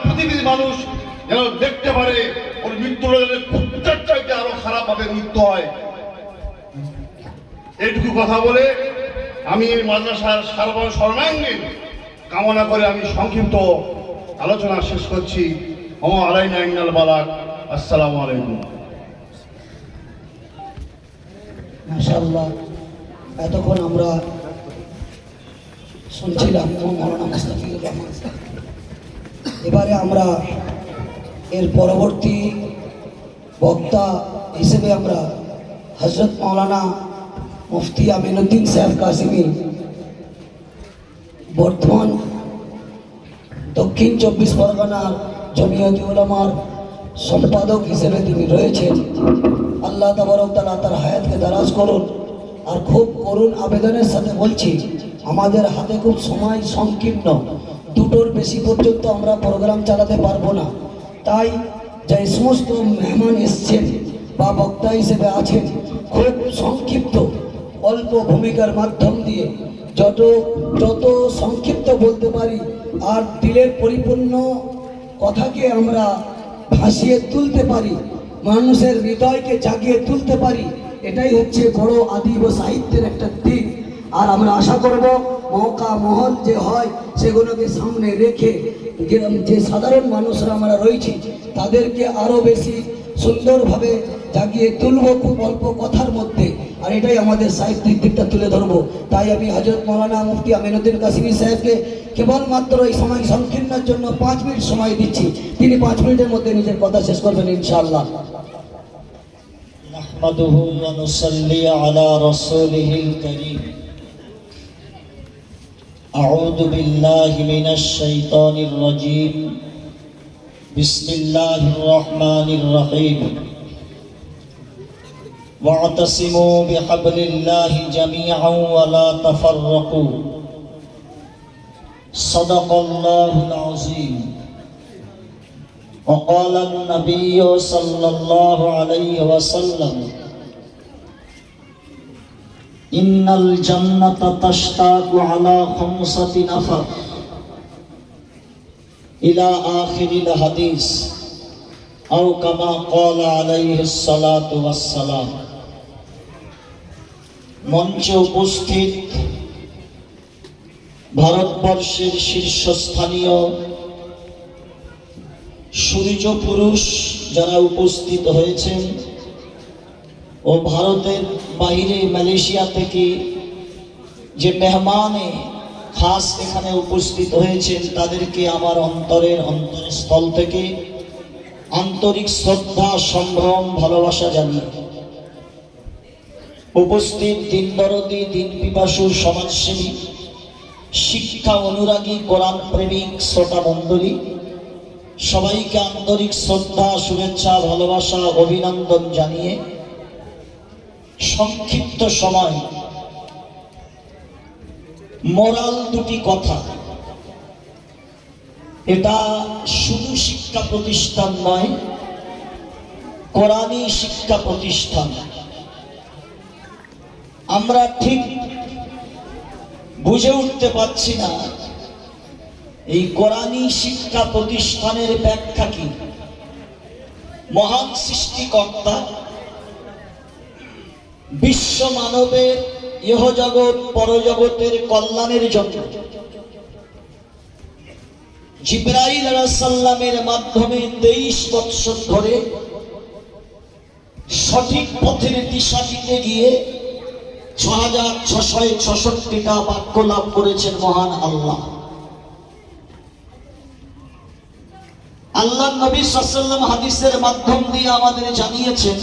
পৃথিবীর মানুষ যেন দেখতে পারে ওর মৃত্যুটা যেন কুত্তার চাইতে আরো খারাপ ভাবে মৃত্যু হয়। এইটুকু কথা বলে আমি এই মাদ্রাসার সর্বাঙ্গীন কামনা করে আমি সংক্ষিপ্ত আলোচনা শেষ করছি। ওমা আলাইনা ইন্নাল বালাগ। আসসালামু আলাইকুম। মাশাআল্লাহ, এতক্ষণ আমরা শুনছিলাম মৌলানা মুস্তাফিজুর রহমান। এবারে আমরা এর পরবর্তী বক্তা হিসেবে আমরা হযরত মৌলানা মুফতি আমিনুদ্দিন সাহেব কাসিমি, বর্তমান দক্ষিণ 24 পরগনার জমিয়তে উলামার সম্পাদক হিসেবে তিনি রয়েছেন। আল্লাহ তাবারক তাআলা তার হায়াতকে দারাজ করুন। আর খুব করুণ আবেদনের সাথে বলছি, আমাদের হাতে খুব সময় সংকীর্ণ, দুটোর বেশি পর্যন্ত আমরা প্রোগ্রাম চালাতে পারবো না। তাই যে সমস্ত মেহমান এসছেন বা বক্তা হিসেবে আছেন, খুব সংক্ষিপ্ত অল্প ভূমিকার মাধ্যম দিয়ে যত সংক্ষিপ্ত বলতে পারি আর দিলের পরিপূর্ণ কথাকে আমরা ভাসিয়ে তুলতে পারি, মানুষের হৃদয়কে জাগিয়ে তুলতে পারি, এটাই হচ্ছে বড় আদিব সাহিত্যের একটা দিক। আর আমরা আশা করব মৌকা মহল যে হয় সেগুলোকে সামনে রেখে যে সাধারণ মানুষরা আমরা রয়েছি তাদেরকে আরও বেশি সুন্দরভাবে জাগিয়ে তুলব খুব অল্প কথার মধ্যে। আর এটাই আমাদের সাহিত্যিক দিকটা তুলে ধরবো। তাই আমি হযরত মৌলানা মুফতি আমিনুদ্দিন কাসিমি সাহেবকে কেবলমাত্র এই সময় সংকীর্ণের জন্য 5 মিনিট সময় দিচ্ছি। তিনি 5 মিনিটের মধ্যে নিজের কথা শেষ করবেন ইনশাআল্লাহ। নাহমাদুহু ওয়া নুসাল্লি আলা রাসূলিহিল কারীম। আউযু বিল্লাহি মিনাশ শাইতানির রাজীম। বিসমিল্লাহির রহমানির রহিম। واعتصموا بحبل الله جميعا ولا تفرقوا صدق الله العظيم وقال النبي صلى الله عليه وسلم إن الجنة تشتاق على 5 نفر إلى آخر الحديث أو كما قال عليه الصلاة والسلام। মঞ্চে উপস্থিত ভারতবর্ষের শীর্ষস্থানীয় সূর্য পুরুষ যারা উপস্থিত হয়েছেন ও ভারতের বাইরে মালয়েশিয়া থেকে যে মেহমানে খাস এখানে উপস্থিত হয়েছেন তাদেরকে আমার অন্তরস্থল থেকে আন্তরিক শ্রদ্ধা, সম্ভ্রম, ভালোবাসা জানিয়ে উপস্থিত দিনদরদি, দিন পিপাসু, সমাজসেবী, শিক্ষা অনুরাগী, কোরআন প্রেমিক শ্রোতা মণ্ডলী, সবাইকে আন্তরিক শ্রদ্ধা, শুভেচ্ছা, ভালোবাসা, অভিনন্দন জানিয়ে সংক্ষিপ্ত সময় মোরাল দুটি কথা। এটা শুধু শিক্ষা প্রতিষ্ঠান নয়, কোরআনী শিক্ষা প্রতিষ্ঠান। আমরা ঠিক বুঝে উঠতে পারছি না এই কোরআনী শিক্ষা প্রতিষ্ঠানের ব্যাখ্যা কি। মহান সৃষ্টিকর্তা বিশ্ব মানবের ইহজগৎ পরজগতের কল্যাণের জন্য জিবরাইল আলাইহিস সালামের মাধ্যমে 23 বৎসর ধরে সঠিক পথের দিশা দিতে গিয়ে 6666টা বাক্য লাভ করেছেন মহান আল্লাহ। আল্লাহ নবী সাল্লাল্লাহু আলাইহি ওয়াসাল্লাম হাদিসের মাধ্যম দিয়ে আমাদের জানিয়েছেন